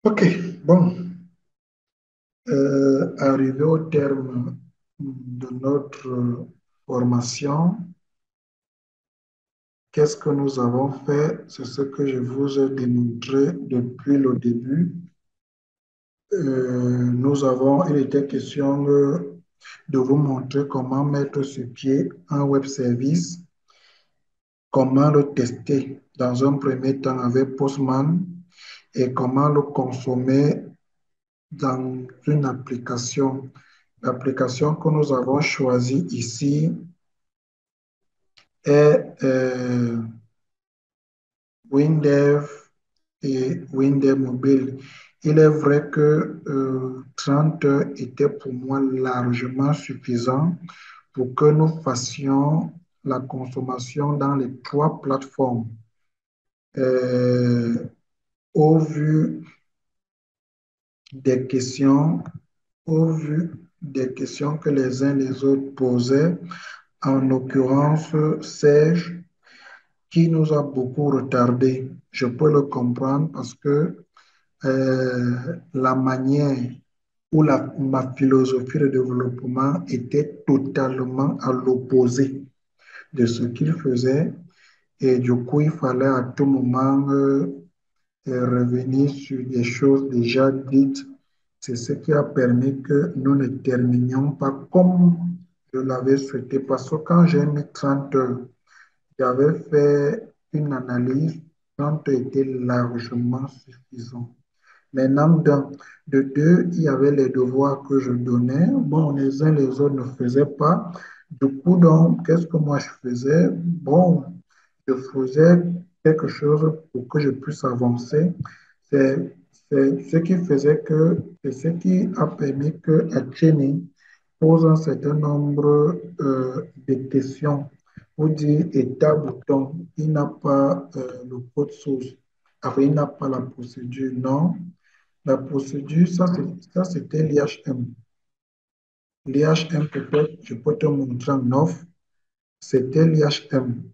Ok, bon, arrivé au terme de notre formation, qu'est-ce que nous avons fait? C'est ce que je vous ai démontré depuis le début. Il était question de vous montrer comment mettre sur pied un web service, comment le tester dans un premier temps avec Postman et comment le consommer dans une application. L'application que nous avons choisie ici est WinDev et WinDev Mobile. Il est vrai que 30 heures était pour moi largement suffisant pour que nous fassions la consommation dans les trois plateformes. Euh, au vu des questions, au vu des questions que les uns les autres posaient, en l'occurrence Serge, qui nous a beaucoup retardé. Je peux le comprendre parce que la manière ou ma philosophie de développement était totalement à l'opposé de ce qu'il faisait. Et du coup, il fallait à tout moment revenir sur des choses déjà dites. C'est ce qui a permis que nous ne terminions pas comme je l'avais souhaité. Parce que quand j'ai mis 30 heures, j'avais fait une analyse, 30 heures était largement suffisant. Maintenant, de deux, il y avait les devoirs que je donnais. Bon, les uns les autres ne faisaient pas. Du coup, donc, qu'est-ce que moi je faisais? Bon, je faisais quelque chose pour que je puisse avancer. C'est, c'est ce qui faisait que, c'est ce qui a permis que Jenny pose un certain nombre de questions pour dire état bouton, il n'a pas le code source, enfin, il n'a pas la procédure, non. La procédure, ça c'était l'IHM. L'IHM, peut-être, je peux te montrer en offre, c'était l'IHM.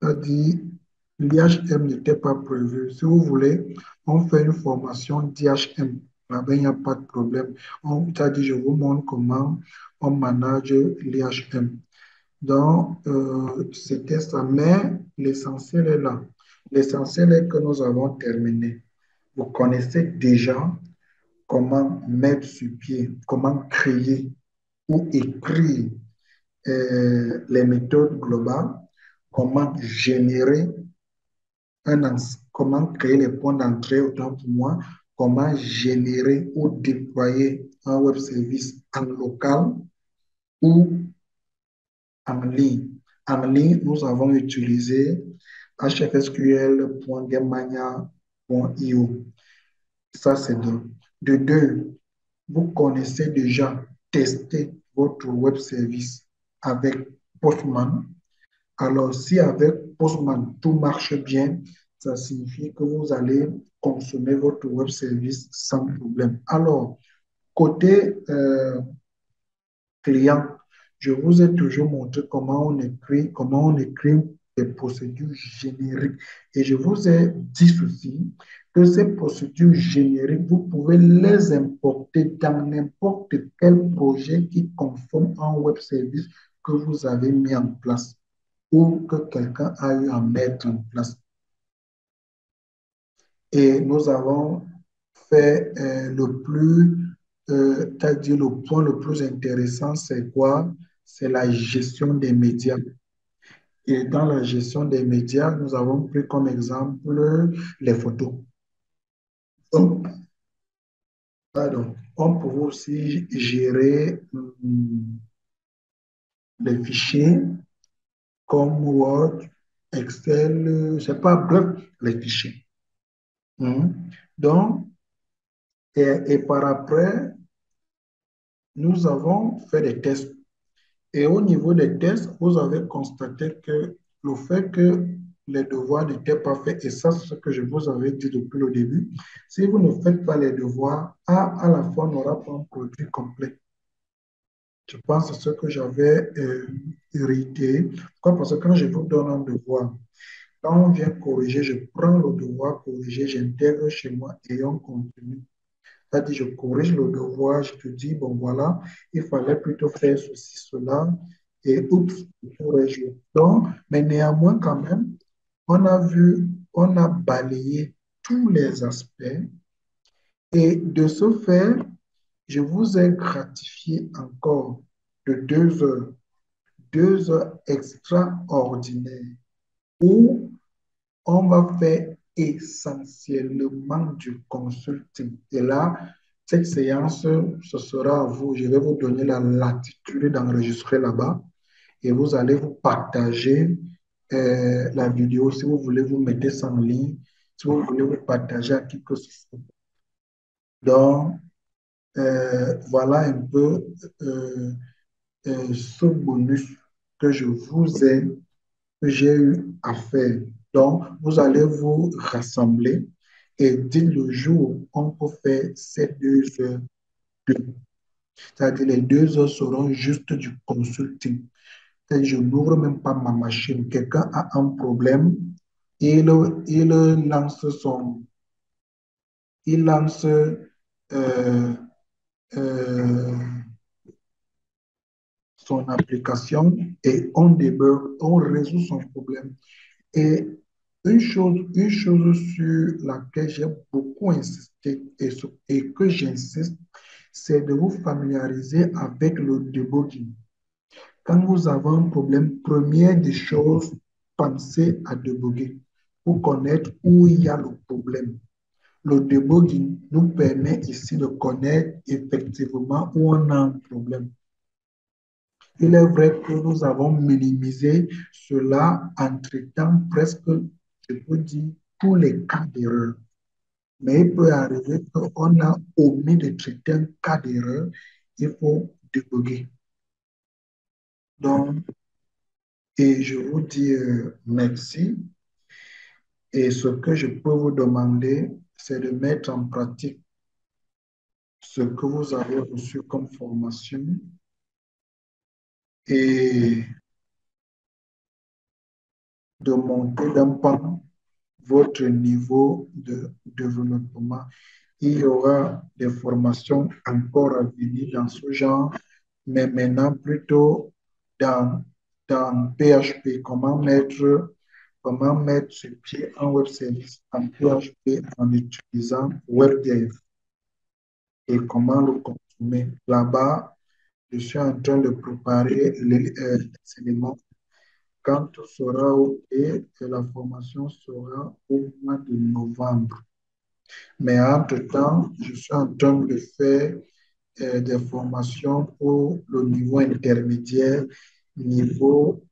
C'est-à-dire, l'IHM n'était pas prévu. Si vous voulez, on fait une formation d'IHM. Là-bas, il n'y a pas de problème. C'est-à-dire, je vous montre comment on manage l'IHM. Donc, c'était ça. Mais l'essentiel est là. L'essentiel est que nous avons terminé. Vous connaissez déjà comment mettre sur pied, comment créer ou écrire les méthodes globales, comment générer comment créer les points d'entrée, autant pour moi, comment générer ou déployer un web service en local ou en ligne. En ligne, nous avons utilisé hfsql.gemania.io. Ça, c'est deux. De deux, vous connaissez déjà tester votre web service avec Postman. Alors, si avec Postman tout marche bien, ça signifie que vous allez consommer votre web service sans problème. Alors, côté client, je vous ai toujours montré comment on écrit des procédures génériques. Et je vous ai dit ceci, que ces procédures génériques, vous pouvez les importer dans n'importe quel projet qui consomme un web service que vous avez mis en place ou que quelqu'un a eu à mettre en place. Et nous avons fait c'est-à-dire le point le plus intéressant, c'est quoi? C'est la gestion des médias. Et dans la gestion des médias, nous avons pris comme exemple les photos. Donc, pardon, on pouvait aussi gérer les fichiers comme Word, Excel, je sais pas, bref, les fichiers. Donc, et par après, nous avons fait des tests. Et au niveau des tests, vous avez constaté que le fait que les devoirs n'étaient pas faits, et ça, c'est ce que je vous avais dit depuis le début, si vous ne faites pas les devoirs, à la fin, on n'aura pas un produit complet. Je pense que c'est ce que j'avais hérité. Pourquoi? Parce que quand je vous donne un devoir, quand on vient corriger, je prends le devoir corrigé, j'intègre chez moi et on continue. C'est-à-dire, je corrige le devoir, je te dis, bon voilà, il fallait plutôt faire ceci, cela, et oups, je pourrais jouer. Donc, mais néanmoins, quand même, on a balayé tous les aspects, et de ce fait, je vous ai gratifié encore de 2 heures extraordinaires où on va faire essentiellement du consulting. Et là, cette séance, ce sera à vous. Je vais vous donner la latitude d'enregistrer là-bas et vous allez vous partager la vidéo. Si vous voulez, vous mettez ça en ligne. Si vous voulez, vous partager à qui que ce soit. Donc, voilà un peu euh, ce bonus que que j'ai eu à faire. Donc, vous allez vous rassembler et dès le jour où on peut faire ces 2 heures, c'est-à-dire les 2 heures seront juste du consulting. Et je n'ouvre même pas ma machine. Quelqu'un a un problème, il lance il lance euh, son application et on débug, on résout son problème. Et une chose sur laquelle j'ai beaucoup insisté et que j'insiste, c'est de vous familiariser avec le debugging. Quand vous avez un problème, première des choses, pensez à débugger pour connaître où il y a le problème. Le debugging nous permet ici de connaître effectivement où on a un problème. Il est vrai que nous avons minimisé cela en traitant presque, je peux dire, tous les cas d'erreur. Mais il peut arriver qu'on a omis de traiter un cas d'erreur, il faut débugger. Donc, et je vous dis merci. Et ce que je peux vous demander, c'est de mettre en pratique ce que vous avez reçu comme formation et de monter d'un pas votre niveau de développement. Il y aura des formations encore à venir dans ce genre, mais maintenant plutôt dans, dans PHP, comment mettre sur pied un web service en PHP en utilisant WebDev et comment le consommer. Là-bas, je suis en train de préparer les éléments. Quand tout sera OK, la formation sera au mois de novembre. Mais entre-temps, je suis en train de faire des formations pour le niveau intermédiaire, niveau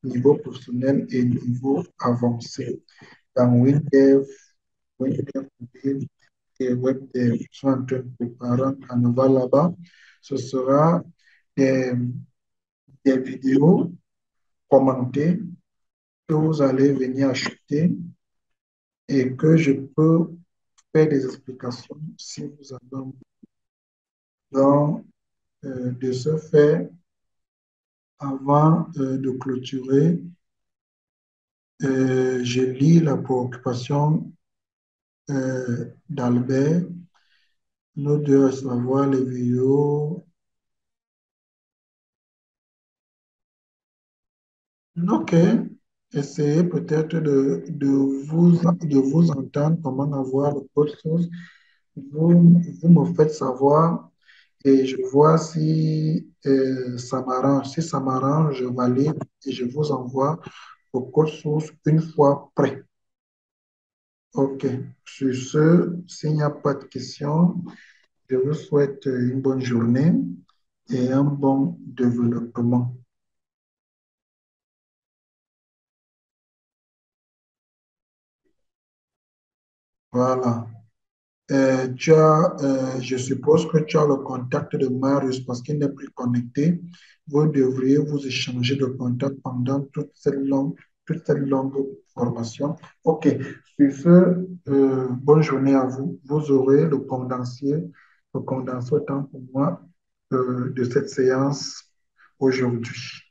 niveau professionnel et niveau avancé. Dans WinDev et WebDev, je suis en train de préparer un canevas là-bas. Ce sera des, des vidéos commentées que vous allez venir acheter et que je peux faire des explications si vous avez un besoin. De ce fait, avant de clôturer, je lis la préoccupation d'Albert. Nous devons savoir les vidéos. OK. Essayez peut-être de vous entendre comment avoir le code source. Vous me faites savoir et je vois si ça m'arrange. Si ça m'arrange, je valide et je vous envoie le code source une fois prêt. OK. Sur ce, s'il n'y a pas de questions, je vous souhaite une bonne journée et un bon développement. Voilà. Je suppose que tu as le contact de Marius parce qu'il n'est plus connecté. Vous devriez vous échanger de contact pendant toute cette longue formation. OK. Sur ce, bonne journée à vous. Vous aurez le condensé autant pour moi de cette séance aujourd'hui.